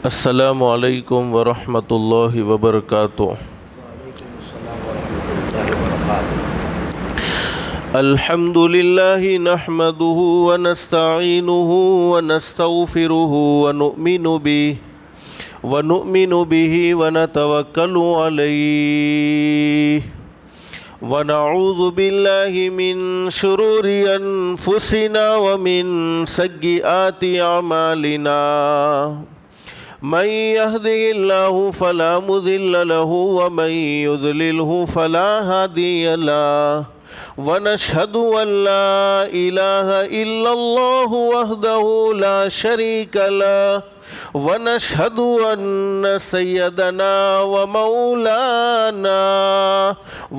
السلام علیکم ورحمۃ اللہ وبرکاتہ۔ الحمد للہ نحمده ونستعینه ونستغفره ونؤمن به ونتوکل علیہ ونعوذ باللہ من شرور انفسنا ومن سیئات اعمالنا من يهده الله فلا مضل له ومن يضلله فلا هادي له ونشهد أن لا إله إلا الله وحده لا شريك له ونشهد أن سيدنا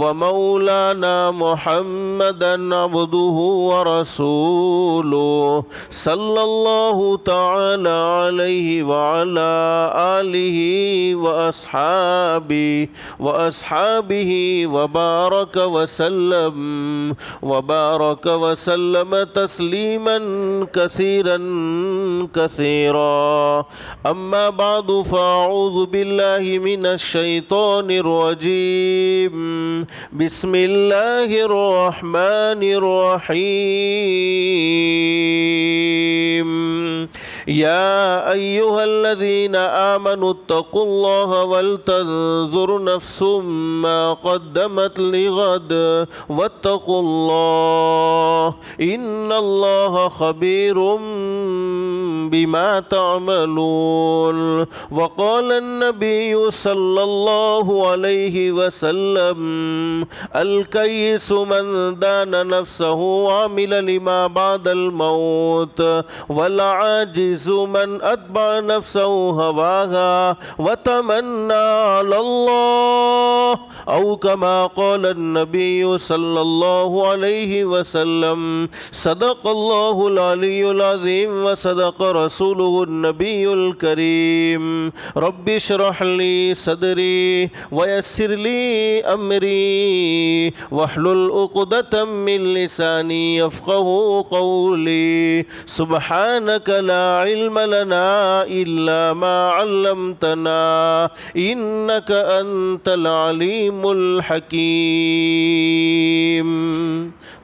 ومولانا محمدا عبده ورسوله صلى الله تعالى عليه وعلى آله وأصحابه وبارك وسلم تسليما كثيرا أما بعد فأعوذ بالله من الشيطان الرجيم بسم الله الرحمن الرحيم يا أيها الذين آمنوا اتقوا الله ولتنظر نفس ما قدمت لغد واتقوا الله إن الله خبير بما تعملون وقال النبي صلى الله عليه وسلم الكيس من دان نفسه وعمل لما بعد الموت والعاجز من أتبع نفسه هواها وتمنى على الله أو كما قال النبي صلى الله عليه وسلم صدق الله العلي العظيم وصدق رسوله النبي الكريم رب اشرح لي صدري ويسر لي أمري واحلل عقدة من لساني يفقهوا قولي سبحانك لا علم لنا إلا ما علمتنا إنك أنت العليم الحكيم۔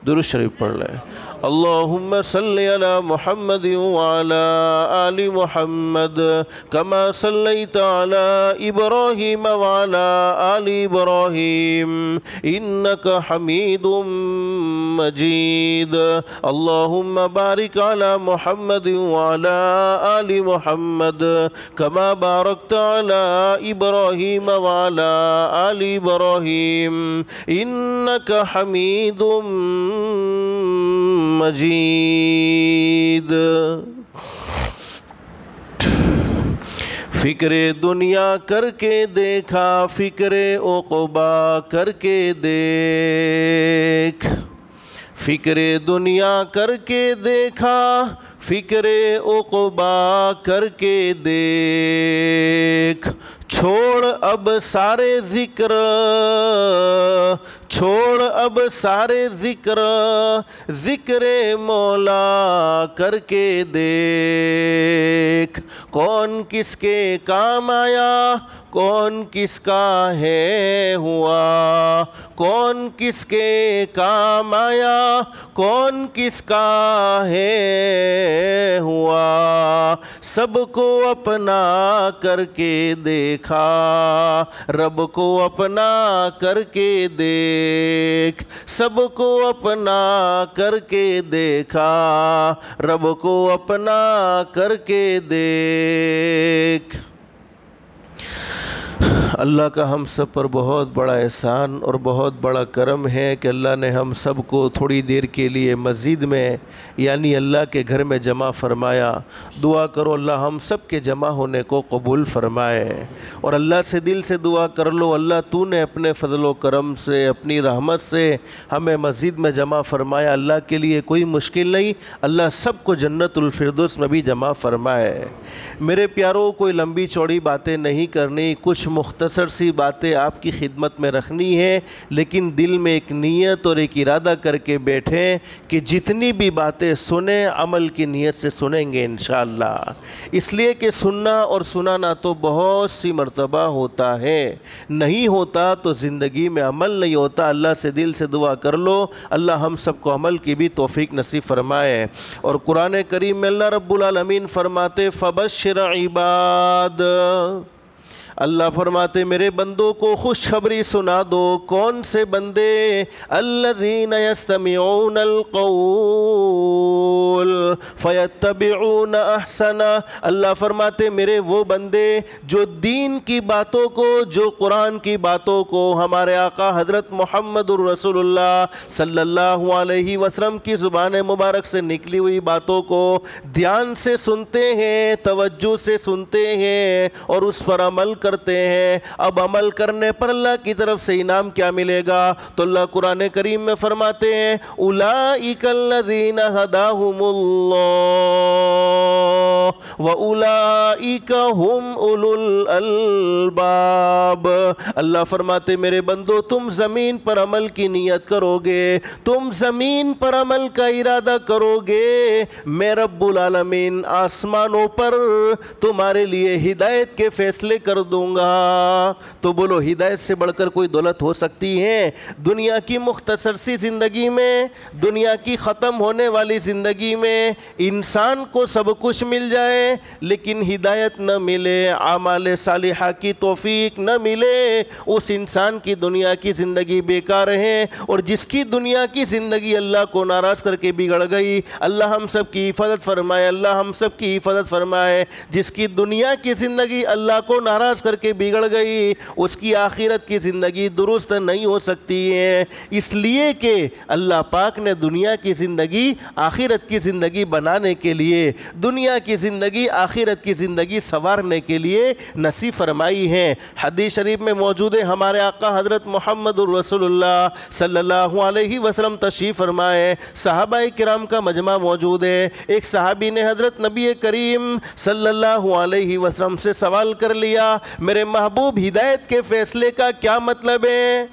درود شریف پڑھ لیں۔ اللہم صلی علی محمد وعلی آل محمد کما صلیت علی ابراہیم وعلی آل ابراہیم انک حمید مجید۔ اللہم بارک علی محمد وعلی آل محمد کما بارکت علی ابراہیم وعلی آل ابراہیم انک حمید مجید۔ فکر دنیا کر کے دیکھا فکر عقبا کر کے دیکھ، فکر دنیا کر کے دیکھا فکر عقبا کر کے دیکھ، چھوڑ اب سارے ذکر ذکر مولا کر کے دیکھ، کون کس کے کام آیا کون کس کا ہے ہوا، کون کس کے کام آیا کون کس کا ہے ہوا، سب کو اپنا کر کے دیکھا رب کو اپنا کر کے دیکھ، سب کو اپنا کر کے دیکھا رب کو اپنا کر کے دیکھ۔ اللہ کا ہم سب پر بہت بڑا احسان اور بہت بڑا کرم ہے کہ اللہ نے ہم سب کو تھوڑی دیر کے لیے مسجد میں یعنی اللہ کے گھر میں جمع فرمایا۔ دعا کرو اللہ ہم سب کے جمع ہونے کو قبول فرمائے، اور اللہ سے دل سے دعا کر لو اللہ تو نے اپنے فضل و کرم سے اپنی رحمت سے ہمیں مسجد میں جمع فرمایا، اللہ کے لیے کوئی مشکل نہیں، اللہ سب کو جنت الفردوس میں بھی جمع فرمائے۔ میرے پیاروں کوئی لمبی چوڑی باتیں نہیں کرنی، کچھ مختلف مختصر سی باتیں آپ کی خدمت میں رکھنی ہے، لیکن دل میں ایک نیت اور ایک ارادہ کر کے بیٹھیں کہ جتنی بھی باتیں سنیں عمل کی نیت سے سنیں گے انشاءاللہ۔ اس لیے کہ سننا اور سنانا تو بہت سی مرتبہ ہوتا ہے، نہیں ہوتا تو زندگی میں عمل نہیں ہوتا۔ اللہ سے دل سے دعا کر لو اللہ ہم سب کو عمل کی بھی توفیق نصیب فرمائے۔ اور قرآن کریم میں اللہ رب العالمین فرماتے فبشر عباد، اللہ فرماتے میرے بندوں کو خوشخبری سنا دو۔ کون سے بندے؟ الذین یستمعون القول فیتبعون احسنہ، اللہ فرماتے میرے وہ بندے جو دین کی باتوں کو، جو قرآن کی باتوں کو، ہمارے آقا حضرت محمد الرسول اللہ صلی اللہ علیہ وسلم کی زبان مبارک سے نکلی ہوئی باتوں کو دھیان سے سنتے ہیں، توجہ سے سنتے ہیں اور اس پر عمل کرتے ہیں۔ اب عمل کرنے پر اللہ کی طرف سے انعام کیا ملے گا؟ تو اللہ قرآن کریم میں فرماتے ہیں اولئک الذین ھداھم اللہ واولئک ھم اولو الالباب، اللہ فرماتے میرے بندو تم زمین پر عمل کی نیت کرو گے، تم زمین پر عمل کا ارادہ کرو گے، میں رب العالمین آسمانوں پر تمہارے لیے ہدایت کے فیصلے کر دوں گا۔ تو بولو ہدایت سے بڑھ کر کوئی دولت ہو سکتی ہے؟ دنیا کی مختصر سی زندگی میں، دنیا کی ختم ہونے والی زندگی میں انسان کو سب کچھ مل جائے لیکن ہدایت نہ ملے، اعمال صالحہ کی توفیق نہ ملے، اس انسان کی دنیا کی زندگی بیکار ہے۔ اور جس کی دنیا کی زندگی اللہ کو ناراض کر کے بگڑ گئی، اللہ ہم سب کی حفاظت فرمائے، اللہ ہم سب کی حفاظت فرمائے۔ جس کی دنیا کی زندگی اللہ کو ناراض کر کے بگڑ گئی، اس کی آخرت کی زندگی درست نہیں ہو سکتی ہے، اس لیے کہ اللہ پاک نے دنیا کی زندگی آخرت کی زندگی بنانے کے لیے، دنیا کی زندگی آخرت کی زندگی سنوارنے کے لیے نصیب فرمائی ہے۔ حدیث شریف میں موجود ہے، ہمارے آقا حضرت محمد الرسول اللہ صلی اللہ علیہ وسلم تشریف فرمائے، صحابہ کرام کا مجمع موجود ہے۔ ایک صحابی نے حضرت نبی کریم صلی اللہ علیہ وسلم سے سوال کر لیا میرے محبوب ہدایت کے فیصلے کا کیا مطلب ہے؟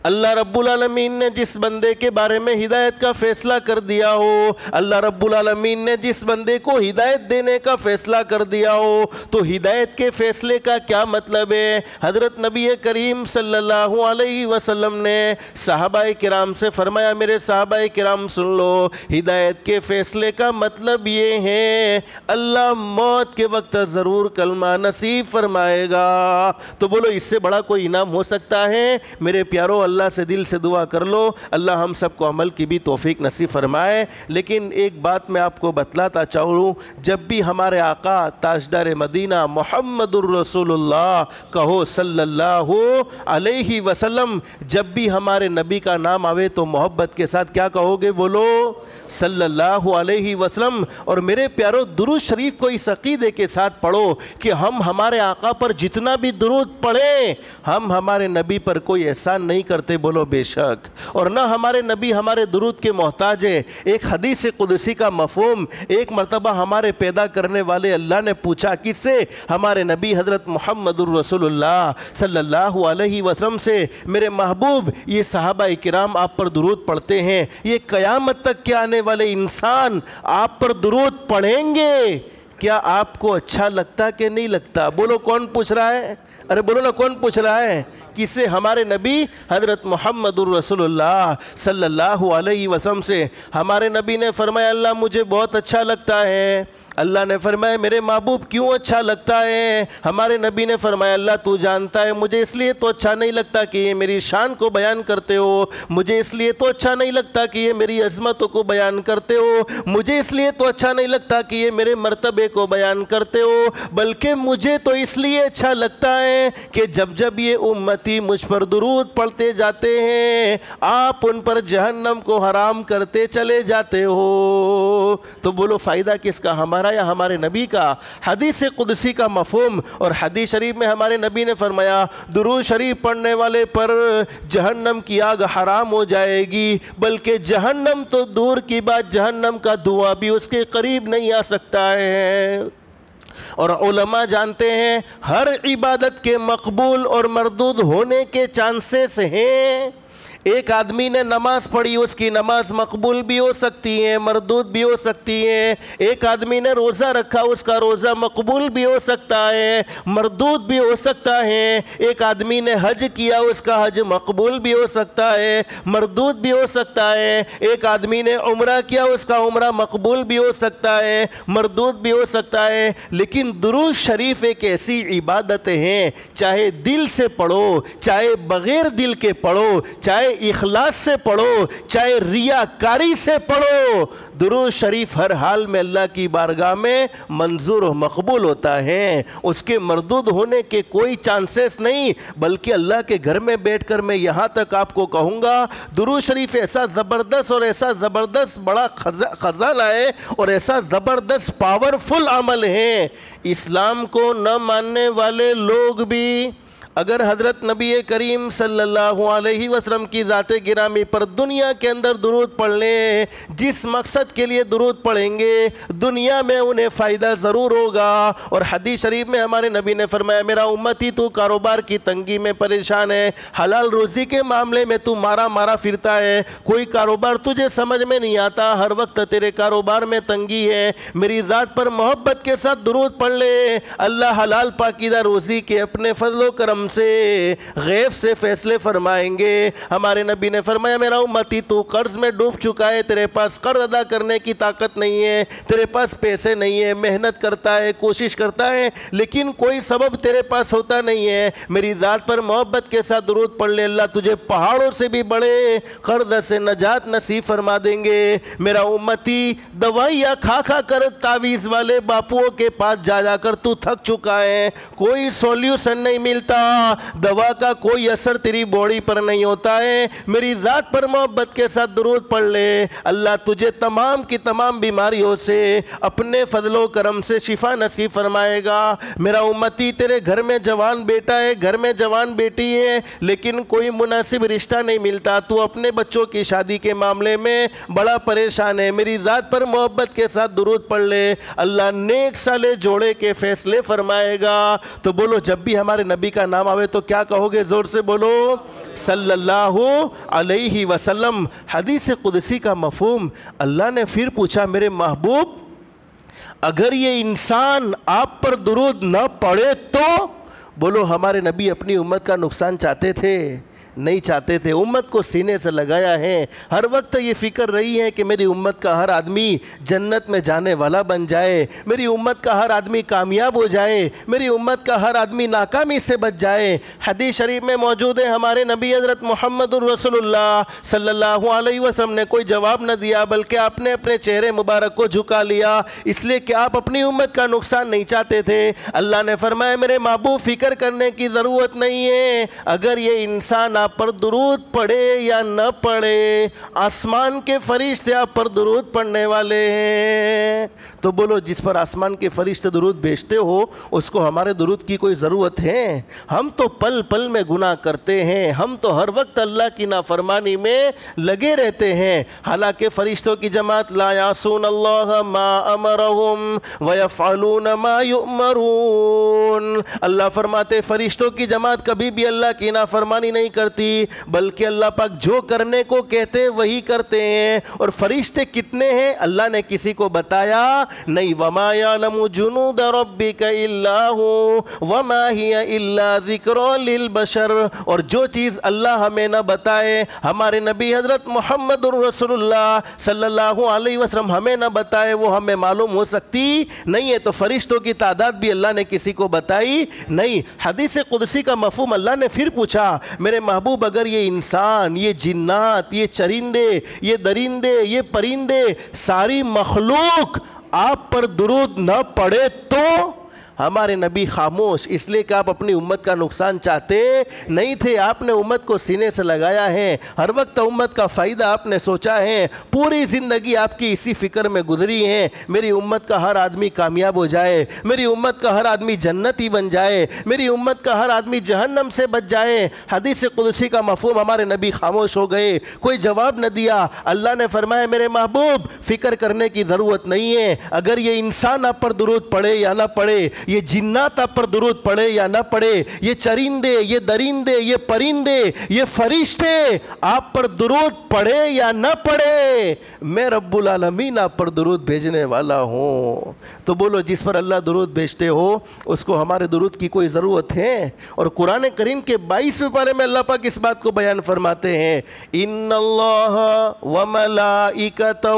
اللہ رب العالمین نے جس بندے کے بارے میں ہدایت کا فیصلہ کر دیا ہو، اللہ رب العالمین نے جس بندے کو ہدایت دینے کا فیصلہ کر دیا ہو تو ہدایت کے فیصلے کا کیا مطلب ہے؟ حضرت نبی کریم صلی اللہ علیہ وسلم نے صحابہ کرام سے فرمایا میرے صحابہ کرام سن لو، ہدایت کے فیصلے کا مطلب یہ ہے اللہ موت کے وقت ضرور کلمہ نصیب فرمائے گا۔ تو بولو اس سے بڑا کوئی انعام ہو سکتا ہے؟ میرے پیارو اللہ سے دل سے دعا کر لو اللہ ہم سب کو عمل کی بھی توفیق نصیب فرمائے۔ لیکن ایک بات میں آپ کو بتلاتا چاہوں، جب بھی ہمارے آقا تاجدار مدینہ محمد الرسول اللہ کہو صلی اللہ علیہ وسلم، جب بھی ہمارے نبی کا نام آوے تو محبت کے ساتھ کیا کہو گے؟ بولو صلی اللہ علیہ وسلم۔ اور میرے پیارو درود شریف کو اس عقیدے کے ساتھ پڑھو کہ ہم ہمارے آقا پر جتنا بھی درود پڑھیں ہم ہمارے نبی پر کوئی احسان نہیں کرتے، بولو بے شک، اور نہ ہمارے نبی ہمارے درود کے محتاج ہے۔ ایک حدیث قدسی کا مفہوم، ایک مرتبہ ہمارے پیدا کرنے والے اللہ نے پوچھا کس سے؟ ہمارے نبی حضرت محمد الرسول اللہ صلی اللہ علیہ وسلم سے، میرے محبوب یہ صحابہ کرام آپ پر درود پڑھتے ہیں، یہ قیامت تک کے آنے والے انسان آپ پر درود پڑھیں گے، کیا آپ کو اچھا لگتا کہ نہیں لگتا؟ بولو کون پوچھ رہا ہے؟ ارے بولو نا کون پوچھ رہا ہے؟ کس سے؟ ہمارے نبی حضرت محمد الرسول اللہ صلی اللہ علیہ وسلم سے۔ ہمارے نبی نے فرمایا اللہ مجھے بہت اچھا لگتا ہے۔ اللہ نے فرمایا میرے محبوب کیوں اچھا لگتا ہے؟ ہمارے نبی نے فرمایا اللہ تو جانتا ہے مجھے اس لیے تو اچھا نہیں لگتا کہ یہ میری شان کو بیان کرتے ہو، مجھے اس لیے تو اچھا نہیں لگتا کہ یہ میری عظمتوں کو بیان کرتے ہو، مجھے اس لیے تو اچھا نہیں لگتا کہ یہ میرے مرتبے کو بیان کرتے ہو، بلکہ مجھے تو اس لیے اچھا لگتا ہے کہ جب جب یہ امتی مجھ پر درود پڑھتے جاتے ہیں آپ ان پر جہنم کو حرام کرتے چلے جاتے ہو۔ تو بولو فائدہ کس کا، ہمارا یا ہمارے نبی کا؟ حدیث قدسی کا مفہوم، اور حدیث شریف میں ہمارے نبی نے فرمایا درود شریف پڑھنے والے پر جہنم کی آگ حرام ہو جائے گی، بلکہ جہنم تو دور کی بات جہنم کا دھواں بھی اس کے قریب نہیں آ سکتا ہے۔ اور علماء جانتے ہیں ہر عبادت کے مقبول اور مردود ہونے کے چانسز ہیں۔ ایک آدمی نے نماز پڑھی، اس کی نماز مقبول بھی ہو سکتی ہے، مردود بھی ہو سکتی ہے۔ ایک آدمی نے روزہ رکھا، اس کا روزہ مقبول بھی ہو سکتا ہے، مردود بھی ہو سکتا ہے۔ ایک آدمی نے حج کیا، اس کا حج مقبول بھی ہو سکتا ہے، مردود بھی ہو سکتا ہے۔ ایک آدمی نے عمرہ کیا، اس کا عمرہ مقبول بھی ہو سکتا ہے، مردود بھی ہو سکتا ہے۔ لیکن درود شریف ایک ایسی عبادت ہے، چاہے دل سے پڑھو، چاہے بغیر دل کے پڑھو، چاہے اخلاص سے پڑھو، چاہے ریاکاری سے پڑھو، درود شریف ہر حال میں اللہ کی بارگاہ میں منظور و مقبول ہوتا ہے۔ اس کے مردود ہونے کے کوئی چانسز نہیں، بلکہ اللہ کے گھر میں بیٹھ کر میں یہاں تک آپ کو کہوں گا، درود شریف ایسا زبردست اور ایسا زبردست بڑا خزانہ ہے اور ایسا زبردست پاورفل عمل ہے، اسلام کو نہ ماننے والے لوگ بھی اگر حضرت نبی کریم صلی اللہ علیہ وسلم کی ذات گرامی پر دنیا کے اندر درود پڑھ لیں، جس مقصد کے لیے درود پڑھیں گے دنیا میں انہیں فائدہ ضرور ہوگا۔ اور حدیث شریف میں ہمارے نبی نے فرمایا، میرا امتی تو کاروبار کی تنگی میں پریشان ہے، حلال روزی کے معاملے میں تو مارا مارا پھرتا ہے، کوئی کاروبار تجھے سمجھ میں نہیں آتا، ہر وقت تیرے کاروبار میں تنگی ہے، میری ذات پر محبت کے ساتھ درود پڑھ لے، اللہ حلال پاکیزہ روزی کے اپنے فضل و کرم سے غیب سے فیصلے فرمائیں گے۔ ہمارے نبی نے فرمایا، میرا امتی تو قرض میں ڈوب چکا ہے، تیرے پاس قرض ادا کرنے کی طاقت نہیں ہے، تیرے پاس پیسے نہیں ہے، محنت کرتا ہے، کوشش کرتا ہے، لیکن کوئی سبب تیرے پاس ہوتا نہیں ہے، میری ذات پر محبت کے ساتھ درود پڑھ لے، اللہ تجھے پہاڑوں سے بھی بڑے قرض سے نجات نصیب فرما دیں گے۔ میرا امتی دوائیاں کھا کھا کر تعویذ والے باپوؤں کے پاس جا جا کر تو تھک چکا ہے، کوئی سولیوشن نہیں ملتا، دوا کا کوئی اثر تیری باڈی پر نہیں ہوتا ہے، میری ذات پر محبت کے ساتھ درود پڑھ لے، اللہ تجھے تمام کی تمام بیماریوں سے اپنے فضل و کرم سے شفا نصیب فرمائے گا۔ میرا امتی تیرے گھر میں جوان بیٹا ہے، گھر میں جوان بیٹی ہے، لیکن کوئی مناسب رشتہ نہیں ملتا، تو اپنے بچوں کی شادی کے معاملے میں بڑا پریشان ہے، میری ذات پر محبت کے ساتھ درود پڑھ لے، اللہ نیک سالے جوڑے کے فیصلے فرمائے گا۔ تو بولو، جب بھی ہمارے نبی کا نام آوے تو کیا کہو گے؟ زور سے بولو، صلی اللہ علیہ وسلم۔ حدیث قدسی کا مفہوم، اللہ نے پھر پوچھا، میرے محبوب اگر یہ انسان آپ پر درود نہ پڑھے تو؟ بولو، ہمارے نبی اپنی امت کا نقصان چاہتے تھے؟ نہیں چاہتے تھے، امت کو سینے سے لگایا ہے، ہر وقت یہ فکر رہی ہے کہ میری امت کا ہر آدمی جنت میں جانے والا بن جائے، میری امت کا ہر آدمی کامیاب ہو جائے، میری امت کا ہر آدمی ناکامی سے بچ جائے۔ حدیث شریف میں موجود ہے، ہمارے نبی حضرت محمد رسول اللہ صلی اللہ علیہ وسلم نے کوئی جواب نہ دیا، بلکہ آپ نے اپنے چہرے مبارک کو جھکا لیا، اس لیے کہ آپ اپنی امت کا نقصان نہیں چاہتے تھے۔ اللہ نے فرمایا، میرے محبوب فکر کرنے کی ضرورت نہیں ہے، اگر یہ انسان آپ پر درود پڑھے یا نہ پڑھے، آسمان کے فرشتے آپ پر درود پڑھنے والے ہیں۔ تو بولو، جس پر آسمان کے فرشتے درود بھیجتے ہو اس کو ہمارے درود کی کوئی ضرورت ہے؟ ہم تو پل پل میں گناہ کرتے ہیں، ہم تو ہر وقت اللہ کی نافرمانی میں لگے رہتے ہیں، حالانکہ فرشتوں کی جماعت لا یعصون اللہ ما امرہم ویفعلون ما یؤمرون، اللہ فرماتے فرشتوں کی جماعت کبھی بھی اللہ کی نافرمانی نہیں کرتی، بلکہ اللہ پاک جو کرنے کو کہتے ہیں وہی کرتے ہیں۔ اور فرشتے کتنے ہیں اللہ نے کسی کو بتایا نہیں، وما یعلم جنود ربک الا ہو وما ہی الا ذکر للبشر، اور جو چیز اللہ ہمیں نہ بتائے، ہمارے نبی حضرت محمد رسول اللہ صلی اللہ علیہ وسلم ہمیں نہ بتائے، وہ ہمیں معلوم ہو سکتی نہیں ہے۔ تو فرشتوں کی تعداد بھی اللہ نے کسی کو بتائی نہیں۔ حدیث قدسی کا مفہوم، اللہ نے پھر پوچھا، میرے محبوب اگر یہ انسان، یہ جنات، یہ چرندے، یہ درندے، یہ پرندے، ساری مخلوق آپ پر درود نہ پڑھے تو؟ ہمارے نبی خاموش، اس لیے کہ آپ اپنی امت کا نقصان چاہتے نہیں تھے۔ آپ نے امت کو سینے سے لگایا ہے، ہر وقت امت کا فائدہ آپ نے سوچا ہے، پوری زندگی آپ کی اسی فکر میں گزری ہے میری امت کا ہر آدمی کامیاب ہو جائے، میری امت کا ہر آدمی جنتی بن جائے، میری امت کا ہر آدمی جہنم سے بچ جائے۔ حدیث قدسی کا مفہوم ہمارے نبی خاموش ہو گئے، کوئی جواب نہ دیا۔ اللہ نے فرمایا میرے محبوب فکر کرنے کی ضرورت نہیں ہے، اگر یہ انسان آپ پر درود پڑھے یا نہ پڑھے، یہ جنات آپ پر درود پڑھے یا نہ پڑھے، یہ چرندے، یہ درندے، یہ پرندے، یہ فرشتے آپ پر درود پڑھے یا نہ پڑھے، میں رب العالمین آپ پر درود بھیجنے والا ہوں۔ تو بولو جس پر اللہ درود بھیجتے ہو اس کو ہمارے درود کی کوئی ضرورت ہے؟ اور قرآن کریم کے 22ویں پارے میں اللہ پاک اس بات کو بیان فرماتے ہیں، ان اللہ وملائکتہ،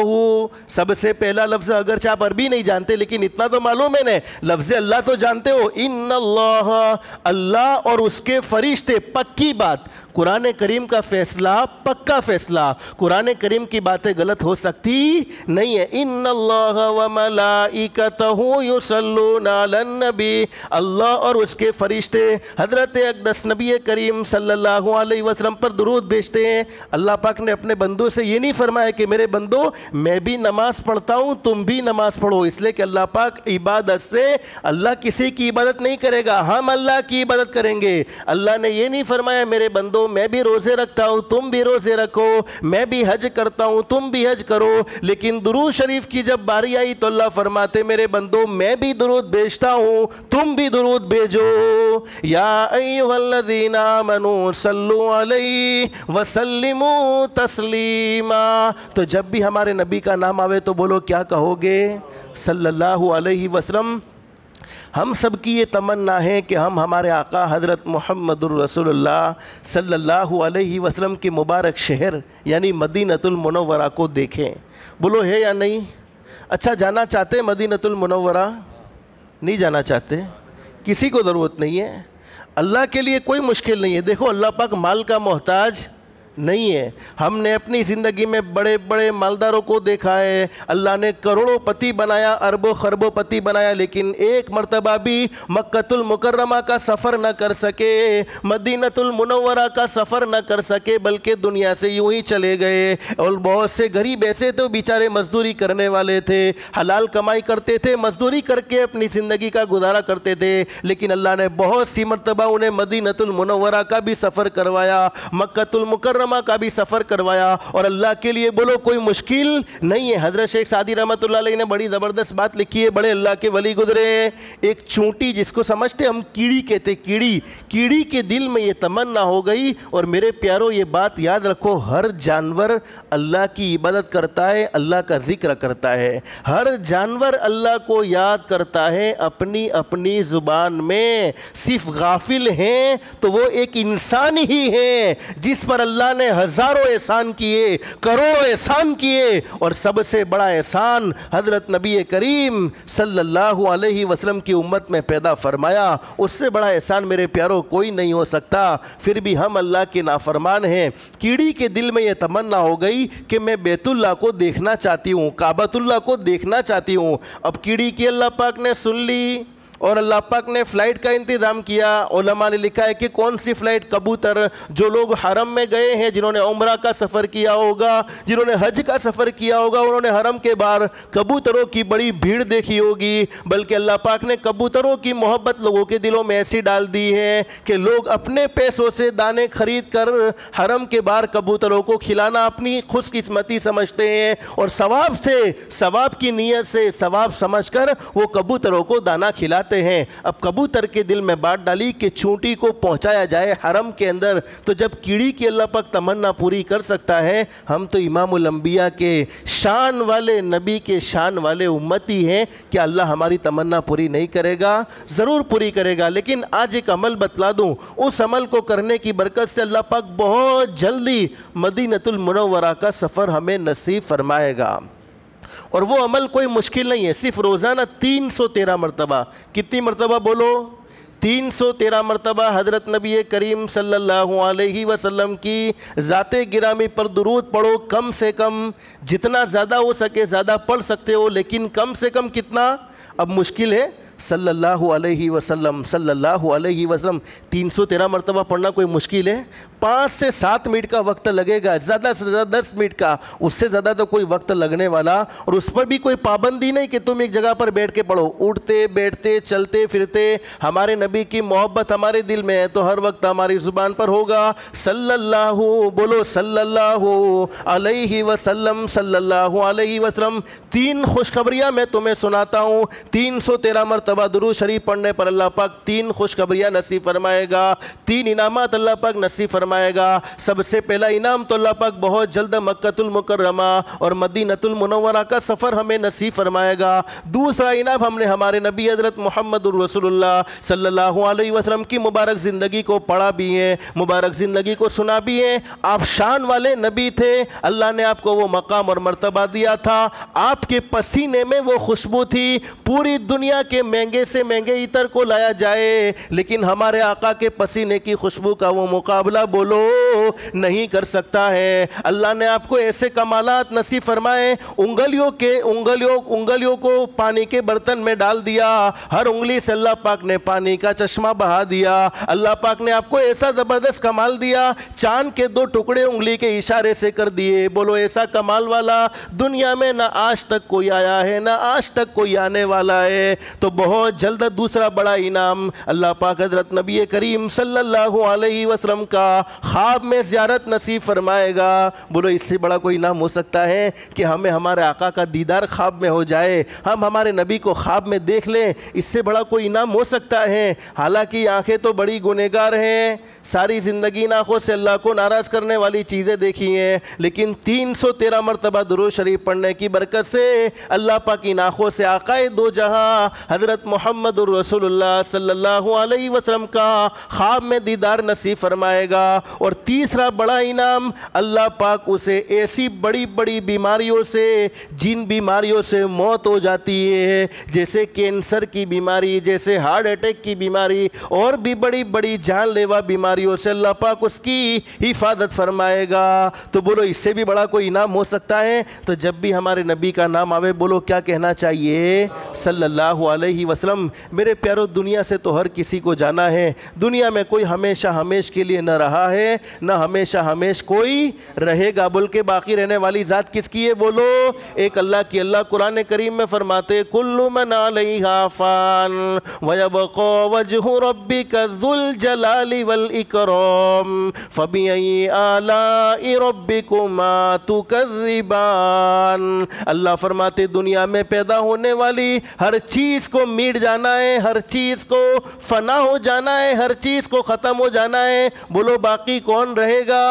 سب سے پہلا لفظ اگرچہ آپ عربی نہیں جانتے لیکن اتنا تو معلوم ہے لفظ اللہ تو جانتے ہو، ان اللہ، اللہ اور اس کے فرشتے، پکی بات، قرآن کریم کا فیصلہ پکا فیصلہ، قرآن کریم کی باتیں غلط ہو سکتی نہیں ہے۔ ان اللہ وملائکتہ یصلون علی النبی، اللہ اور اس کے فرشتے حضرت اقدس نبی کریم صلی اللہ علیہ وسلم پر درود بھیجتے ہیں۔ اللہ پاک نے اپنے بندوں سے یہ نہیں فرمایا کہ میرے بندو میں بھی نماز پڑھتا ہوں تم بھی نماز پڑھو، اس لیے کہ اللہ پاک عبادت سے، اللہ کسی کی عبادت نہیں کرے گا، ہم اللہ کی عبادت کریں گے۔ اللہ نے یہ نہیں فرمایا میرے بندو میں بھی روزے رکھتا ہوں تم بھی روزے رکھو، میں بھی حج کرتا ہوں تم بھی حج کرو، لیکن درود شریف کی جب باری آئی تو اللہ فرماتے میرے بندو میں بھی درود بھیجتا ہوں تم بھی درود بھیجو، یا ایھا الذین آمنوا صلوا علیہ وسلموا تسلیما۔ تو جب بھی ہمارے نبی کا نام آوے تو بولو کیا کہو گے؟ صلی اللہ علیہ وسلم۔ ہم سب کی یہ تمنا ہے کہ ہم ہمارے آقا حضرت محمد الرسول اللہ صلی اللہ علیہ وسلم کے مبارک شہر یعنی مدینۃ المنورہ کو دیکھیں، بولو ہے یا نہیں؟ اچھا جانا چاہتے مدینۃ المنورہ؟ نہیں جانا چاہتے؟ کسی کو ضرورت نہیں ہے، اللہ کے لیے کوئی مشکل نہیں ہے۔ دیکھو اللہ پاک مال کا محتاج نہیں ہے، ہم نے اپنی زندگی میں بڑے بڑے مالداروں کو دیکھا ہے، اللہ نے کروڑوں پتی بنایا، اربوں خربوں پتی بنایا، لیکن ایک مرتبہ بھی مکۃ المکرمہ کا سفر نہ کر سکے، مدینۃ المنورہ کا سفر نہ کر سکے، بلکہ دنیا سے یوں ہی چلے گئے۔ اور بہت سے غریب ایسے تو بیچارے مزدوری کرنے والے تھے، حلال کمائی کرتے تھے، مزدوری کر کے اپنی زندگی کا گزارا کرتے تھے، لیکن اللہ نے بہت سی مرتبہ انہیں مدینۃ المنورہ کا بھی سفر کروایا، مکۃ المکرمہ کا بھی سفر کروایا، اور اللہ کے لیے بولو کوئی مشکل نہیں ہے۔ حضرت شیخ سعدی رحمۃ اللہ علیہ نے بڑی زبردست بات لکھی ہے، بڑے اللہ کے ولی گزرے ہیں، ایک چونٹی جس کو سمجھتے ہم کیڑی کہتے، کیڑی کے دل میں یہ تمنا ہو گئی، اور میرے پیارو یہ بات یاد رکھو، ہر جانور اللہ کی عبادت کرتا ہے، اللہ کا ذکر کرتا ہے، ہر جانور اللہ کو یاد کرتا ہے اپنی اپنی زبان میں، صرف غافل ہیں تو وہ ایک انسان ہی ہے جس پر اللہ نے ہزاروں احسان کیے، کروڑوں احسان کیے، اور سب سے بڑا احسان حضرت نبی کریم صلی اللہ علیہ وسلم کی امت میں پیدا فرمایا، اس سے بڑا احسان میرے پیاروں کوئی نہیں ہو سکتا۔ پھر بھی ہم اللہ کے نافرمان ہیں۔ کیڑی کے دل میں یہ تمنا ہو گئی کہ میں بیت اللہ کو دیکھنا چاہتی ہوں، کعبۃ اللہ کو دیکھنا چاہتی ہوں۔ اب کیڑی کی اللہ پاک نے سن لی اور اللہ پاک نے فلائٹ کا انتظام کیا۔ علماء نے لکھا ہے کہ کون سی فلائٹ؟ کبوتر۔ جو لوگ حرم میں گئے ہیں، جنہوں نے عمرہ کا سفر کیا ہوگا، جنہوں نے حج کا سفر کیا ہوگا، انہوں نے حرم کے باہر کبوتروں کی بڑی بھیڑ دیکھی ہوگی، بلکہ اللہ پاک نے کبوتروں کی محبت لوگوں کے دلوں میں ایسی ڈال دی ہے کہ لوگ اپنے پیسوں سے دانے خرید کر حرم کے باہر کبوتروں کو کھلانا اپنی خوش قسمتی سمجھتے ہیں، اور ثواب کی نیت سے، ثواب سمجھ کر وہ کبوتروں کو دانا کھلاتے ہیں۔ اب کبوتر کے دل میں بات ڈالی کہ چونٹی کو پہنچایا جائے حرم کے اندر، تو جب کیڑی کی اللہ پاک تمنا پوری کر سکتا ہے، ہم تو امام الانبیاء کے شان والے نبی کے شان والے امتی ہیں، کہ اللہ ہماری تمنا پوری نہیں کرے گا؟ ضرور پوری کرے گا۔ لیکن آج ایک عمل بتلا دوں، اس عمل کو کرنے کی برکت سے اللہ پاک بہت جلدی مدینۃ المنورہ کا سفر ہمیں نصیب فرمائے گا، اور وہ عمل کوئی مشکل نہیں ہے، صرف روزانہ 313 مرتبہ، کتنی مرتبہ بولو؟ 313 مرتبہ حضرت نبی کریم صلی اللہ علیہ وسلم کی ذات گرامی پر درود پڑھو، کم سے کم جتنا زیادہ ہو سکے زیادہ پڑھ سکتے ہو، لیکن کم سے کم کتنا؟ اب مشکل ہے صلی اللہ علیہ وسلم، صلی اللہ علیہ وسلم 313 مرتبہ پڑھنا کوئی مشکل ہے؟ 5 سے 7 منٹ کا وقت لگے گا، زیادہ سے زیادہ 10 منٹ کا، اس سے زیادہ تو کوئی وقت لگنے والا، اور اس پر بھی کوئی پابندی نہیں کہ تم ایک جگہ پر بیٹھ کے پڑھو، اٹھتے بیٹھتے چلتے پھرتے ہمارے نبی کی محبت ہمارے دل میں ہے تو ہر وقت ہماری زبان پر ہوگا صلی اللہ، بولو صلی اللہ علیہ وسلم، صلی اللہ علیہ وسلم۔ 3 خوشخبریاں میں تمہیں سناتا ہوں، 313 مرتبہ درود شریف پڑھنے پر اللہ پاک 3 خوشخبریاں نصیب فرمائے گا، 3 انعامات اللہ پاک نصیب فرمائے گا۔ سب سے پہلا انعام تو اللہ پاک بہت جلد مکۃ المکرمہ اور مدینۃ المنورہ کا سفر ہمیں نصیب فرمائے گا۔ دوسرا انعام ہم نے ہمارے نبی حضرت محمد الرسول اللہ صلی اللہ علیہ وسلم کی مبارک زندگی کو پڑھا بھی ہے، مبارک زندگی کو سنا بھی ہے۔ آپ شان والے نبی تھے، اللہ نے آپ کو وہ مقام اور مرتبہ دیا تھا، آپ کے پسینے میں وہ خوشبو تھی، پوری دنیا کے مہنگے سے مہنگے عطر کو لایا جائے لیکن ہمارے آقا کے پسینے کی خوشبو کا وہ مقابلہ بولو نہیں کر سکتا ہے۔ اللہ نے آپ کو ایسے کمالات نصیب فرمائے، انگلیوں کو پانی کے برتن میں ڈال دیا، ہر انگلی سے اللہ پاک نے پانی کا چشمہ بہا دیا۔ اللہ پاک نے آپ کو ایسا زبردست کمال دیا، چاند کے 2 ٹکڑے انگلی کے اشارے سے کر دیے۔ بولو ایسا کمال والا دنیا میں نہ آج تک کوئی آیا ہے نہ آج تک کوئی آنے والا ہے۔ تو بہت جلد دوسرا بڑا انعام اللہ پاک حضرت نبی کریم صلی اللہ علیہ وسلم کا خواب میں زیارت نصیب فرمائے گا۔ بولو اس سے بڑا کوئی انعام ہو سکتا ہے کہ ہمیں ہمارے آقا کا دیدار خواب میں ہو جائے، ہم ہمارے نبی کو خواب میں دیکھ لیں، اس سے بڑا کوئی انعام ہو سکتا ہے؟ حالانکہ آنکھیں تو بڑی گنہگار ہیں، ساری زندگی آنکھوں سے اللہ کو ناراض کرنے والی چیزیں دیکھی ہیں، لیکن 313 مرتبہ درود شریف پڑھنے کی برکت سے اللہ پاک ان آنکھوں سے آقا دو جہاں حضرت محمد الرسول اللہ صلی اللہ علیہ وسلم کا خواب میں دیدار نصیب فرمائے گا۔ اور تیسرا بڑا انعام اللہ پاک اسے ایسی بڑی بڑی بیماریوں سے، جن بیماریوں سے موت ہو جاتی ہے، جیسے کینسر کی بیماری، جیسے ہارٹ اٹیک کی بیماری اور بھی بڑی بڑی جان لیوا بیماریوں سے اللہ پاک اس کی حفاظت فرمائے گا۔ تو بولو اس سے بھی بڑا کوئی انعام ہو سکتا ہے؟ تو جب بھی ہمارے نبی کا نام آوے بولو کیا کہنا چاہیے؟ صلی اللہ علیہ وسلم۔ میرے پیارو دنیا سے تو ہر کسی کو جانا ہے، دنیا میں کوئی ہمیشہ ہمیش کے لیے نہ رہا ہے نہ ہمیشہ ہمیش کوئی رہے گا، بلکہ باقی رہنے والی ذات کس کی ہے؟ بولو ایک اللہ کی۔ اللہ قرآن کریم میں فرماتے کل من علیہا فان ویبقا وجہ ربک ذو الجلال والاکرام فبأی آلاء ربکما تکذبان۔ اللہ فرماتے دنیا میں پیدا ہونے والی ہر چیز کو مٹ جانا ہے، ہر چیز کو فنا ہو جانا ہے، ہر چیز کو ختم ہو جانا ہے، بولو باقی کون رہے گا؟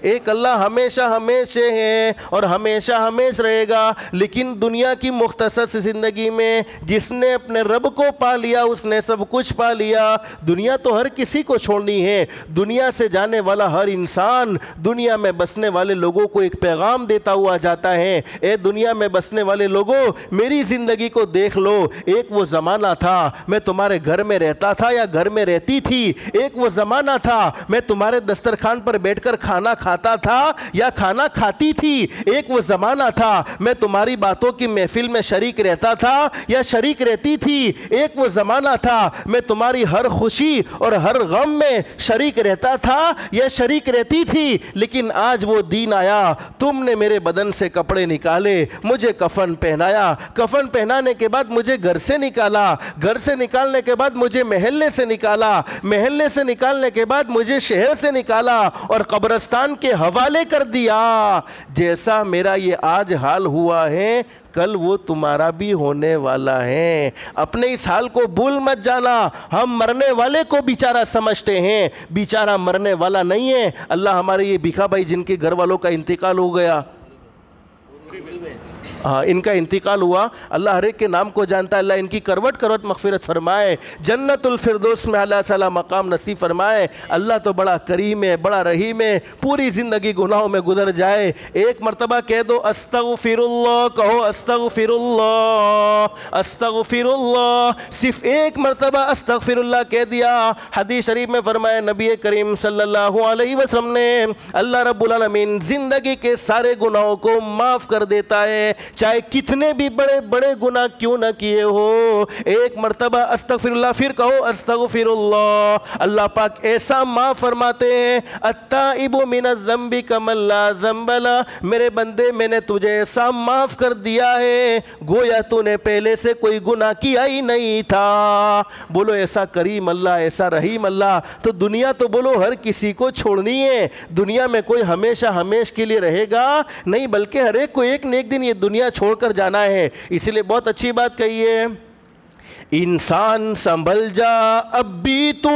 ایک اللہ ہمیشہ ہمیشہ ہے اور ہمیشہ ہمیشہ رہے گا۔ لیکن دنیا کی مختصر سی زندگی میں جس نے اپنے رب کو پا لیا اس نے سب کچھ پا لیا۔ دنیا تو ہر کسی کو چھوڑنی ہے، دنیا سے جانے والا ہر انسان دنیا میں بسنے والے لوگوں کو ایک پیغام دیتا ہوا جاتا ہے، اے دنیا میں بسنے والے لوگوں میری زندگی کو دیکھ لو۔ ایک وہ زمانہ تھا میں تمہارے گھر میں رہتا تھا یا گھر میں رہتی تھی، ایک وہ زمانہ تھا میں تمہارے دسترخوان پر بیٹھ کر کھانا کھاتا تھا یا کھانا کھاتی تھی، ایک وہ زمانہ تھا میں تمہاری باتوں کی محفل میں شریک رہتا تھا یا شریک رہتی تھی، ایک وہ زمانہ تھا میں تمہاری ہر خوشی اور ہر غم میں شریک رہتا تھا یا شریک رہتی تھی۔ لیکن آج وہ دین آیا، تم نے میرے بدن سے کپڑے نکالے، مجھے کفن پہنایا، کفن پہنانے کے بعد مجھے گھر سے نکالا، گھر سے نکالنے کے بعد مجھے محلے سے نکالا، محلے سے نکالنے کے بعد مجھے شہر سے نکالا اور قبرستان کے حوالے کر دیا۔ جیسا میرا یہ آج حال ہوا ہے کل وہ تمہارا بھی ہونے والا ہے۔ اپنے اس حال کو بھول مت جانا، ہم مرنے والے کو بیچارہ سمجھتے ہیں، بیچارہ مرنے والا نہیں ہے۔ اللہ ہمارے یہ بھیکا بھائی جن کے گھر والوں کا انتقال ہو گیا، ان کا انتقال ہوا، اللہ ہر ایک کے نام کو جانتا ہے، اللہ ان کی کروٹ کروٹ مغفرت فرمائے، جنت الفردوس میں اللہ تعالیٰ مقام نصیب فرمائے۔ اللہ تو بڑا کریم ہے، بڑا رحیم ہے، پوری زندگی گناہوں میں گزر جائے، ایک مرتبہ کہہ دو استغفر اللہ، کہو استغفر اللہ استغفر اللہ، صرف ایک مرتبہ استغفر اللہ کہہ دیا۔ حدیث شریف میں فرمایا نبی کریم صلی اللہ علیہ وسلم نے اللہ رب العالمین زندگی کے سارے گناہوں کو معاف کر دیتا ہے چاہے کتنے بھی بڑے بڑے گناہ کیوں نہ کیے ہو، ایک مرتبہ استغفراللہ پھر کہو استغفراللہ، اللہ پاک ایسا معاف فرماتے ہیں، التائب من الذنب کمن لا ذنب لہ، میرے بندے میں نے تجھے ایسا معاف کر دیا ہے گویا تو نے پہلے سے کوئی گناہ کیا ہی نہیں تھا۔ بولو ایسا کریم اللہ، ایسا رحیم اللہ۔ تو دنیا تو بولو ہر کسی کو چھوڑنی ہے، دنیا میں کوئی ہمیشہ ہمیش کے لیے رہے گا نہیں، بلکہ ہر ایک کو ایک نہ ایک دن یہ دنیا چھوڑ کر جانا ہے۔ اس لیے بہت اچھی بات کہی ہے، انسان سنبھل جا اب بھی تو۔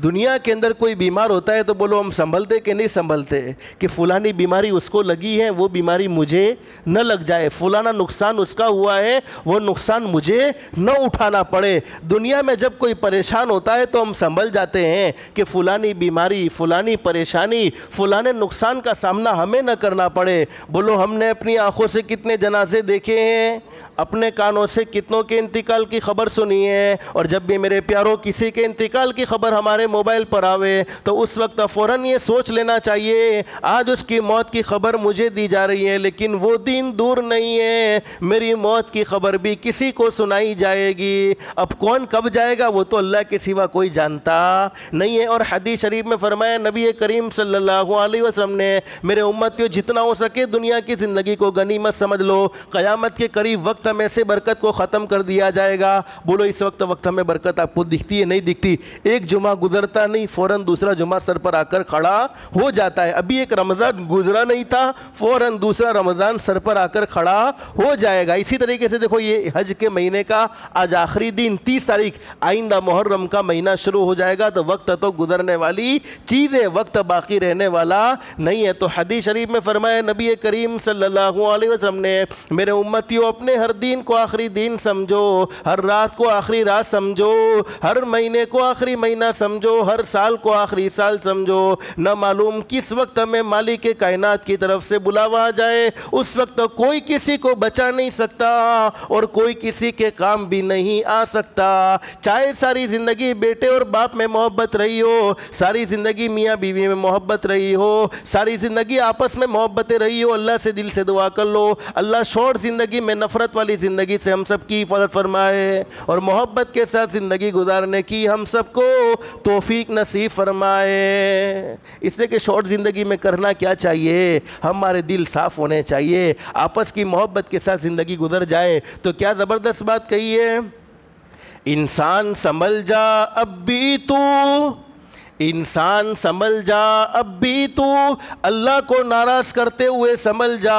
دنیا کے اندر کوئی بیمار ہوتا ہے تو بولو ہم سنبھلتے کہ نہیں سنبھلتے، کہ فلانی بیماری اس کو لگی ہے وہ بیماری مجھے نہ لگ جائے، فلانا نقصان اس کا ہوا ہے وہ نقصان مجھے نہ اٹھانا پڑے۔ دنیا میں جب کوئی پریشان ہوتا ہے تو ہم سنبھل جاتے ہیں کہ فلانی بیماری، فلانی پریشانی، فلانے نقصان کا سامنا ہمیں نہ کرنا پڑے۔ بولو ہم نے اپنی آنکھوں سے کتنے جنازے دیکھے ہیں، اپنے کانوں سے کتنوں کے انتقال کی خبر سنی ہے، اور جب بھی میرے پیاروں کسی کے انتقال کی خبر ہمارے موبائل پر آوے تو اس وقت فوراً یہ سوچ لینا چاہیے آج اس کی موت کی خبر مجھے دی جا رہی ہے، لیکن وہ دن دور نہیں ہے، میری موت کی خبر بھی کسی کو سنائی جائے گی۔ اب کون کب جائے گا وہ تو اللہ کے سوا کوئی جانتا نہیں ہے۔ اور حدیث شریف میں فرمایا نبی کریم صلی اللہ علیہ وسلم نے، میرے امتیوں جتنا ہو سکے دنیا کی زندگی کو غنیمت سمجھ لو، قیامت کے قریب وقت میں سے برکت کو ختم کر دیا جائے گا۔ بولو اس وقت ہمیں برکت آپ کو دکھتی ہے نہیں دکھتی؟ ایک جمعہ گزرتا نہیں فوراً دوسرا جمعہ سر پر آ کر کھڑا ہو جاتا ہے، ابھی ایک رمضان گزرا نہیں تھا فوراً دوسرا رمضان سر پر آ کر کھڑا ہو جائے گا۔ اسی طریقے سے دیکھو یہ حج کے مہینے کا آج آخری دن 30 تاریخ، آئندہ محرم کا مہینہ شروع ہو جائے گا، تو وقت تو گزرنے والی چیز ہے، وقت باقی رہنے والا نہیں ہے۔ تو حدیث شریف میں فرمایا نبی کریم صلی اللہ علیہ وسلم نے، میرے امتیوں اپنے ہر دین کو آخری دن سمجھو، ہر رات کو آخری رات سمجھو، ہر مہینے کو آخری مہینہ سمجھو، ہر سال کو آخری سال سمجھو، نہ معلوم کس وقت ہمیں مالک کائنات کی طرف سے بلاوا آ جائے، اس وقت کوئی کسی کو بچا نہیں سکتا اور کوئی کسی کے کام بھی نہیں آ سکتا۔ چاہے ساری زندگی بیٹے اور باپ میں محبت رہی ہو، ساری زندگی میاں بیوی میں محبت رہی ہو، ساری زندگی آپس میں محبتیں رہی ہو، اللہ سے دل سے دعا کر لو اللہ شارٹ زندگی میں نفرت والی زندگی سے ہم سب کی حفاظت فرمائے اور محبت کے ساتھ زندگی گزارنے کی ہم سب کو توفیق نصیب فرمائے۔ اس لیے کہ شارٹ زندگی میں کرنا کیا چاہیے، ہمارے دل صاف ہونے چاہیے، آپس کی محبت کے ساتھ زندگی گزر جائے۔ تو کیا زبردست بات کہی ہے، انسان سنبھل جا اب بھی تو، انسان سنبھل جا اب بھی تو، اللہ کو ناراض کرتے ہوئے سنبھل جا،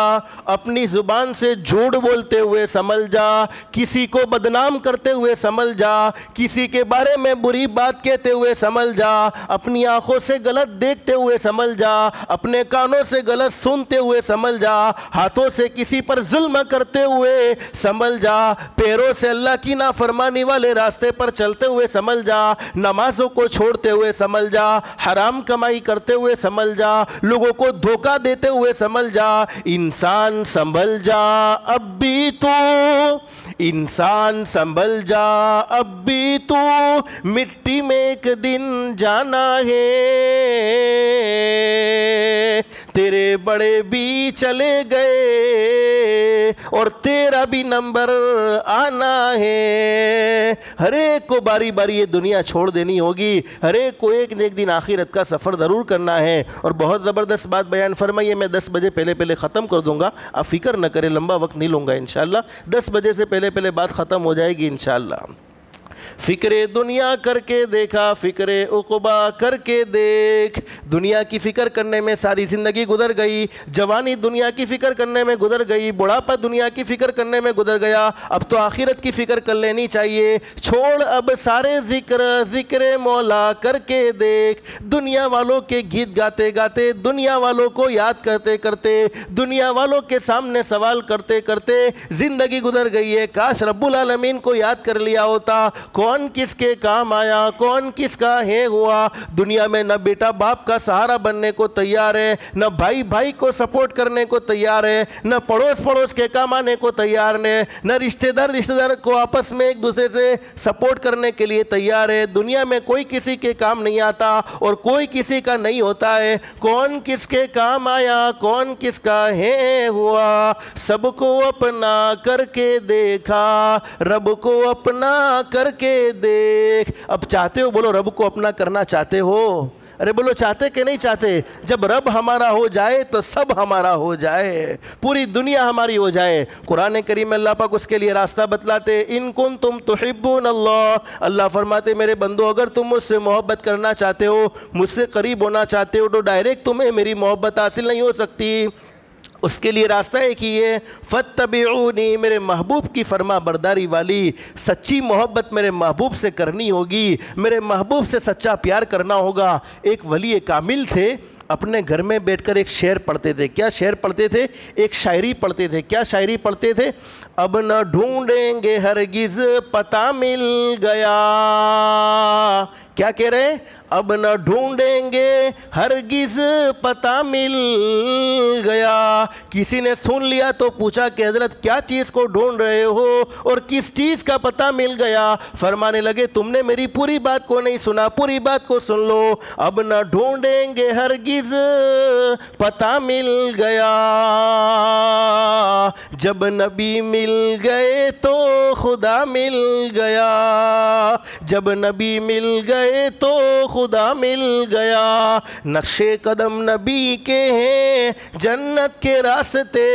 اپنی زبان سے جھوٹ بولتے ہوئے سنبھل جا، کسی کو بدنام کرتے ہوئے سنبھل جا، کسی کے بارے میں بری بات کہتے ہوئے سنبھل جا، اپنی آنکھوں سے غلط دیکھتے ہوئے سنبھل جا، اپنے کانوں سے غلط سنتے ہوئے سنبھل جا، ہاتھوں سے کسی پر ظلم کرتے ہوئے سنبھل جا، پیروں سے اللہ کی نافرمانی والے راستے پر چلتے ہوئے سنبھل جا، نمازوں کو چھوڑتے ہوئے سنبھل جا، حرام کمائی کرتے ہوئے سنبھل جا، لوگوں کو دھوکہ دیتے ہوئے سنبھل جا۔ انسان سنبھل جا اب بھی تو، انسان سنبھل جا اب بھی تو، مٹی میں ایک دن جانا ہے، تیرے بڑے بھی چلے گئے اور تیرا بھی نمبر آنا ہے۔ ہر ایک کو باری باری یہ دنیا چھوڑ دینی ہوگی، ہر ایک کو ایک نہ ایک دن آخرت کا سفر ضرور کرنا ہے۔ اور بہت زبردست بات بیان فرمائیے، میں 10 بجے پہلے ختم کر دوں گا، آپ فکر نہ کریں، لمبا وقت نہیں لوں گا انشاءاللہ، 10 بجے سے پہلے بات ختم ہو جائے گی انشاءاللہ۔ فکر دنیا کر کے دیکھا، فکر عقبہ کر کے دیکھ، دنیا کی فکر کرنے میں ساری زندگی گزر گئی، جوانی دنیا کی فکر کرنے میں گزر گئی، بڑھاپا دنیا کی فکر کرنے میں گزر گیا، اب تو آخرت کی فکر کر لینی چاہیے۔ چھوڑ اب سارے ذکر مولا کر کے دیکھ، دنیا والوں کے گیت گاتے گاتے، دنیا والوں کو یاد کرتے کرتے، دنیا والوں کے سامنے سوال کرتے کرتے زندگی گزر گئی ہے۔ کاش رب العالمین کو یاد کر لیا ہوتا کون کس کے کام آیا, کون کس کا ہے ہوا. دنیا میں نہ بیٹا باپ کا سہارا بننے کو تیار ہے, نہ بھائی بھائی کو سپورٹ کرنے کو تیار ہے, نہ پڑوس کے کام آنے کو تیار ہے, نہ رشتہ دار کو آپس میں ایک دوسرے سے سپورٹ کرنے کے لیے تیار ہے. دنیا میں کوئی کسی کے کام نہیں آتا اور کوئی کسی کا نہیں ہوتا ہے. کون کس کے کام آیا, کون کس کا ہے ہوا, سب کو اپنا کر کے دیکھا, رب کو اپنا کر کے دیکھ. اب چاہتے ہو, بولو رب کو اپنا کرنا چاہتے ہو؟ ارے بولو چاہتے کہ نہیں چاہتے؟ جب رب ہمارا ہو جائے تو سب ہمارا ہو جائے, پوری دنیا ہماری ہو جائے. قرآن کریم میں اللہ پاک اس کے لیے راستہ بتلاتے, ان کنتم تحبون اللہ, اللہ فرماتے میرے بندو اگر تم مجھ سے محبت کرنا چاہتے ہو, مجھ سے قریب ہونا چاہتے ہو, تو ڈائریکٹ تمہیں میری محبت حاصل نہیں ہو سکتی. اس کے لیے راستہ ایک ہی ہے, فاتبعونی, میرے محبوب کی فرما برداری والی سچی محبت میرے محبوب سے کرنی ہوگی, میرے محبوب سے سچا پیار کرنا ہوگا. ایک ولی کامل تھے, اپنے گھر میں بیٹھ کر ایک شعر پڑھتے تھے. کیا شعر پڑھتے تھے؟ ایک شاعری پڑھتے تھے. کیا شاعری پڑھتے تھے؟ اب نہ ڈھونڈیں گے ہرگز پتہ مل گیا. کیا کہہ رہے ہیں؟ اب نہ ڈھونڈیں گے ہرگز پتہ مل گیا. کسی نے سن لیا تو پوچھا کہ حضرت کیا چیز کو ڈھونڈ رہے ہو اور کس چیز کا پتہ مل گیا؟ فرمانے لگے تم نے میری پوری بات کو نہیں سنا, پوری بات کو سن لو. اب نہ ڈھونڈیں گے ہرگز پتہ مل گیا, جب نبی مل گئے تو خدا مل گیا, جب نبی مل گئے تو خدا مل گیا. نقشے قدم نبی کے ہیں جنت کے راستے,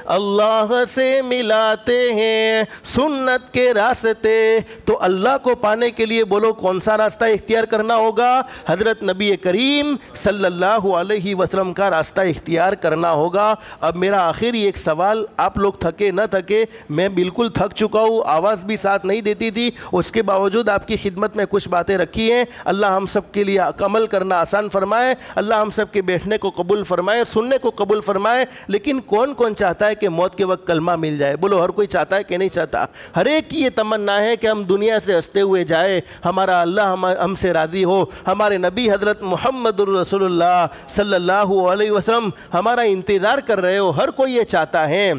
اللہ سے ملاتے ہیں سنت کے راستے. تو اللہ کو پانے کے لیے بولو کون سا راستہ اختیار کرنا ہوگا؟ حضرت نبی کریم صلی اللہ علیہ وسلم کا راستہ اختیار کرنا ہوگا. اب میرا آخری ایک سوال, آپ لوگ تھکے نہ تھکے, میں بالکل تھک چکا ہوں, آواز بھی ساتھ نہیں دیتی تھی, اس کے باوجود آپ کی خدمت میں کچھ باتیں رکھی ہیں. اللہ ہم سب کے لیے عمل کرنا آسان فرمائے, اللہ ہم سب کے بیٹھنے کو قبول فرمائے, سننے کو قبول فرمائے. لیکن کون کون چاہتا ہے کہ موت کے وقت کلمہ مل جائے؟ بولو ہر کوئی چاہتا ہے کہ نہیں چاہتا؟ ہر ایک کی یہ تمنا ہے کہ ہم دنیا سے ہنستے ہوئے جائے, ہمارا اللہ ہم سے راضی ہو, ہمارے نبی حضرت محمد الرسول اللہ صلی اللہ علیہ وسلم ہمارا انتظار کر رہے ہو. ہر کوئی یہ چاہتا ہے.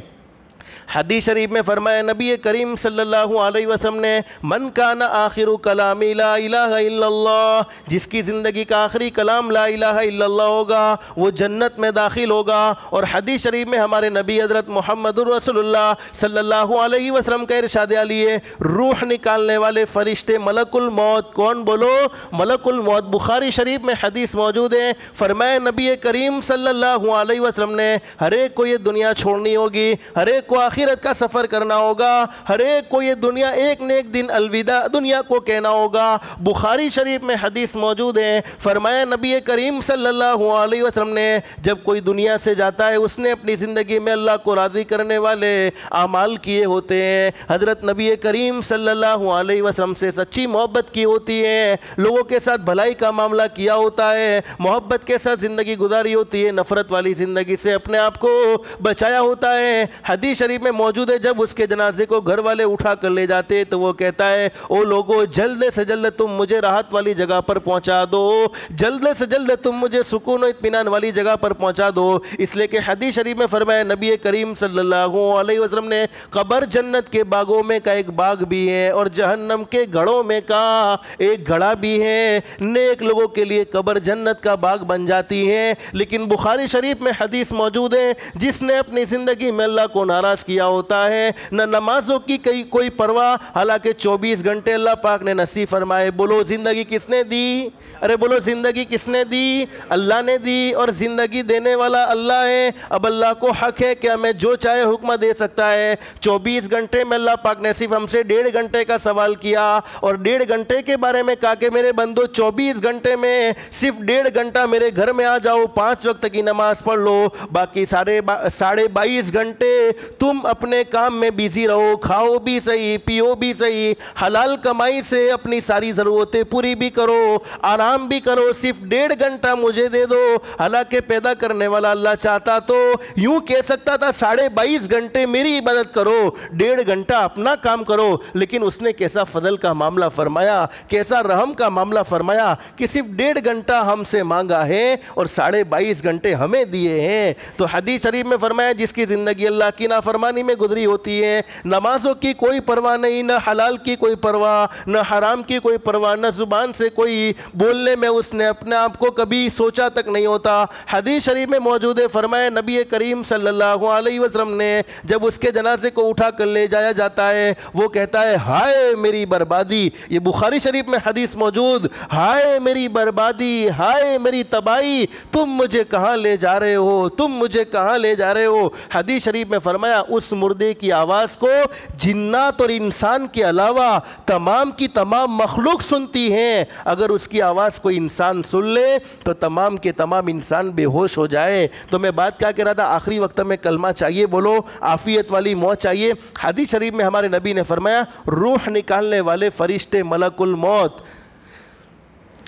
حدیث شریف میں فرمایا نبی کریم صلی اللہ علیہ وسلم نے, من کان آخر کلامی لا الہ الا اللہ, جس کی زندگی کا آخری کلام لا الہ الا اللہ ہوگا وہ جنت میں داخل ہوگا. اور حدیث شریف میں ہمارے نبی حضرت محمد رسول اللہ صلی اللہ علیہ وسلم کا ارشاد علی ہے, روح نکالنے والے فرشتے ملک الموت. کون؟ بولو ملک الموت. بخاری شریف میں حدیث موجود ہے, فرمایا نبی کریم صلی اللہ علیہ وسلم نے, ہر ایک کو یہ دنیا چھوڑنی ہوگی, ہر ایک کو آخرت کا سفر کرنا ہوگا, ہر ایک کو یہ دنیا ایک نہ ایک دن الوداع دنیا کو کہنا ہوگا. بخاری شریف میں حدیث موجود ہے, فرمایا نبی کریم صلی اللہ علیہ وسلم نے, جب کوئی دنیا سے جاتا ہے اس نے اپنی زندگی میں اللہ کو راضی کرنے والے اعمال کیے ہوتے ہیں. حضرت نبی کریم صلی اللہ علیہ وسلم سے سچی محبت کی ہوتی ہے, لوگوں کے ساتھ بھلائی کا معاملہ کیا ہوتا ہے, محبت کے ساتھ زندگی گزاری ہوتی ہے, نفرت والی زندگی سے اپنے آپ کو بچایا ہوتا ہے. حدیث شریف میں موجود ہے, جب اس کے جنازے کو گھر والے اٹھا کر لے جاتے تو وہ کہتا ہے, او لوگو جلد سے جلد تم مجھے راحت والی جگہ پر پہنچا دو, جلد سے جلد تم مجھے سکون و اطمینان والی جگہ پر پہنچا دو. اس لیے کہ حدیث شریف میں فرمایا نبی کریم صلی اللہ علیہ وسلم نے, قبر جنت کے باغوں میں کا ایک باغ بھی ہے اور جہنم کے گھڑوں میں کا ایک گھڑا بھی ہے. نیک لوگوں کے لیے قبر جنت کا باغ بن جاتی ہے. لیکن بخاری شریف میں حدیث موجود ہے, جس نے اپنی زندگی میں اللہ کو ناراض کیا ہوتا ہے, نہ نمازوں کی کوئی پرواہ, حالانکہ 24 گھنٹے اللہ پاک نے نصیب فرمائے. بولو زندگی کس نے دی؟ ارے بولو زندگی کس نے دی؟ اللہ نے دی, اور زندگی دینے والا اللہ ہے. اب اللہ کو حق ہے کہ ہمیں جو چاہے حکم دے سکتا ہے. 24 گھنٹے میں اللہ پاک نے صرف ہم سے 1.5 گھنٹے کا سوال کیا, اور 1.5 گھنٹے کے بارے میں کہا کہ میرے بندو 24 گھنٹے میں صرف 1.5 گھنٹہ میرے گھر میں آ جاؤ, 5 وقت کی نماز پڑھ لو, باقی 22.5 گھنٹے تم اپنے کام میں بیزی رہو، کھاؤ بھی صحیح، پیو بھی صحیح، حلال کمائی سے اپنی ساری ضرورتیں پوری بھی کرو، آرام بھی کرو، صرف 1.5 گھنٹہ مجھے دے دو۔ حالانکہ پیدا کرنے والا اللہ چاہتا تو یوں کہہ سکتا تھا 22.5 گھنٹے میری عبادت کرو، 1.5 گھنٹہ اپنا کام کرو، لیکن اس نے کیسا فضل کا معاملہ فرمایا، کیسا رحم کا معاملہ فرمایا کہ صرف 1.5 گھنٹہ ہم سے مانگا ہے اور 22.5 گھنٹے ہمیں دیے ہیں۔ تو حدیث شریف میں فرمایا جس کی زندگی اللہ کی نافرمانی میں گزری ہوتی ہے، نمازوں کی کوئی پرواہ نہیں، نہ حلال کی کوئی پرواہ، نہ حرام کی کوئی پرواہ، نہ زبان سے کوئی بولنے میں اس نے اپنے آپ کو کبھی سوچا تک نہیں ہوتا۔ حدیث شریف میں موجود ہے، فرمایا نبی کریم صلی اللہ علیہ وسلم نے جب اس کے جنازے کو اٹھا کر لے جایا جاتا ہے، وہ کہتا ہے ہائے میری بربادی، یہ بخاری شریف میں حدیث موجود، ہائے میری بربادی، ہائے میری تباہی، تم مجھے کہاں لے جا رہے ہو، تم مجھے کہاں لے جا رہے ہو۔ حدیث شریف میں فرمایا اس مردے کی آواز کو جنات اور انسان کے علاوہ تمام کی تمام مخلوق سنتی ہیں، اگر اس کی آواز کوئی انسان سن لے تو تمام کے تمام انسان بے ہوش ہو جائے۔ تو میں بات کیا کہہ رہا تھا، آخری وقت میں کلمہ چاہیے، بولو عافیت والی موت چاہیے۔ حدیث شریف میں ہمارے نبی نے فرمایا روح نکالنے والے فرشتے ملک الموت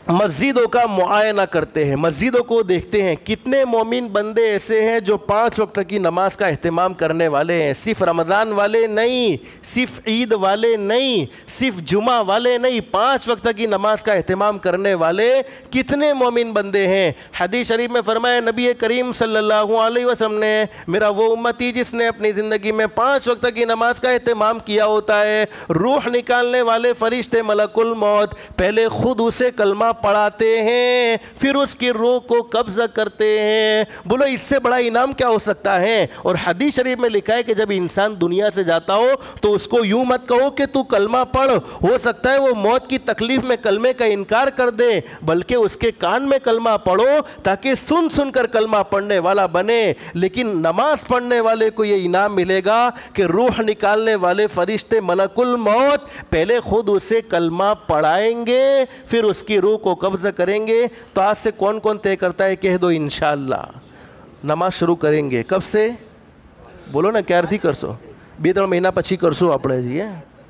مسجدوں کا معائنہ کرتے ہیں، مسجدوں کو دیکھتے ہیں کتنے مومن بندے ایسے ہیں جو 5 وقت کی نماز کا اہتمام کرنے والے ہیں، صرف رمضان والے نہیں، صرف عید والے نہیں، صرف جمعہ والے نہیں، 5 وقت کی نماز کا اہتمام کرنے والے کتنے مومن بندے ہیں۔ حدیث شریف میں فرمایا نبی کریم صلی اللہ علیہ وسلم نے میرا وہ امتی جس نے اپنی زندگی میں 5 وقت کی نماز کا اہتمام کیا ہوتا ہے، روح نکالنے والے فرشتے ملک الموت پہلے خود اسے کلمہ پڑھاتے ہیں، پھر اس کی روح کو قبضہ کرتے ہیں۔ بولو اس سے بڑا انعام کیا ہو سکتا ہے؟ اور حدیث شریف میں لکھا ہے کہ جب انسان دنیا سے جاتا ہو تو اس کو یوں مت کہو کہ تو کلمہ پڑھ، ہو سکتا ہے وہ موت کی تکلیف میں کلمے کا انکار کر دے، بلکہ اس کے کان میں کلمہ پڑھو تاکہ سن سن کر کلمہ پڑھنے والا بنے۔ لیکن نماز پڑھنے والے کو یہ انعام ملے گا کہ روح نکالنے والے فرشتے ملک الموت پہلے خود اسے کلمہ پڑھائیں گے، پھر اس کی روح کو قبضہ کریں گے۔ تو آج سے کون کون طے کرتا ہے کہہ دو انشاءاللہ نماز شروع کریں گے؟ کب سے؟ بولو نا کیا تھی کرسو 2-3 مہینہ پچھی کرسو اپنے جی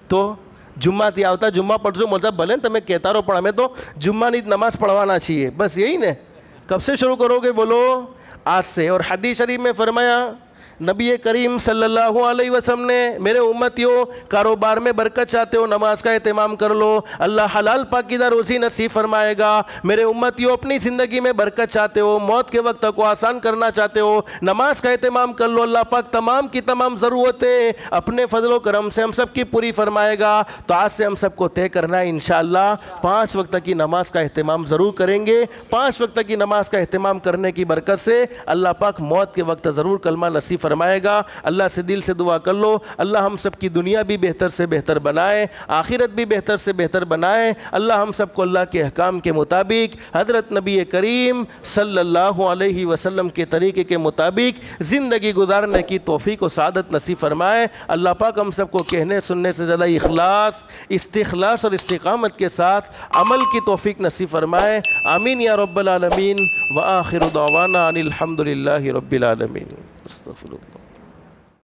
تو جمعہ تھی آتا جمعہ پڑھسو مطلب بھلے تمہیں کہتا رہو پڑھا میں تو جمعہ نہیں نماز پڑھوانا چاہیے، بس یہی نا۔ کب سے شروع کرو گے؟ بولو آج سے۔ اور حدیث شریف میں فرمایا نبی کریم صلی اللہ علیہ وسلم نے میرے امتیوں کاروبار میں برکت چاہتے ہو نماز کا اہتمام کر لو، اللہ حلال پاکیزہ روزی نصیب فرمائے گا۔ میرے امتیوں اپنی زندگی میں برکت چاہتے ہو، موت کے وقت کو آسان کرنا چاہتے ہو، نماز کا اہتمام کر لو، اللہ پاک تمام کی تمام ضرورتیں اپنے فضل و کرم سے ہم سب کی پوری فرمائے گا۔ تو آج سے ہم سب کو طے کرنا ہے انشاءاللہ 5 وقت کی نماز کا اہتمام ضرور کریں گے۔ 5 وقت کی نماز کا اہتمام کرنے کی برکت سے اللہ پاک موت کے وقت ضرور کلمہ نصیب فرمائے گا۔ اللہ سے دل سے دعا کر لو اللہ ہم سب کی دنیا بھی بہتر سے بہتر بنائے، آخرت بھی بہتر سے بہتر بنائے۔ اللہ ہم سب کو اللہ کے احکام کے مطابق حضرت نبی کریم صلی اللہ علیہ وسلم کے طریقے کے مطابق زندگی گزارنے کی توفیق و سعادت نصیب فرمائے۔ اللہ پاک ہم سب کو کہنے سننے سے زیادہ اخلاص، استخلاص اور استقامت کے ساتھ عمل کی توفیق نصیب فرمائے۔ آمین یا رب العالمین۔ وآخر دعوانا ان الحمد للہ رب العالمین۔ استغفر اللہ۔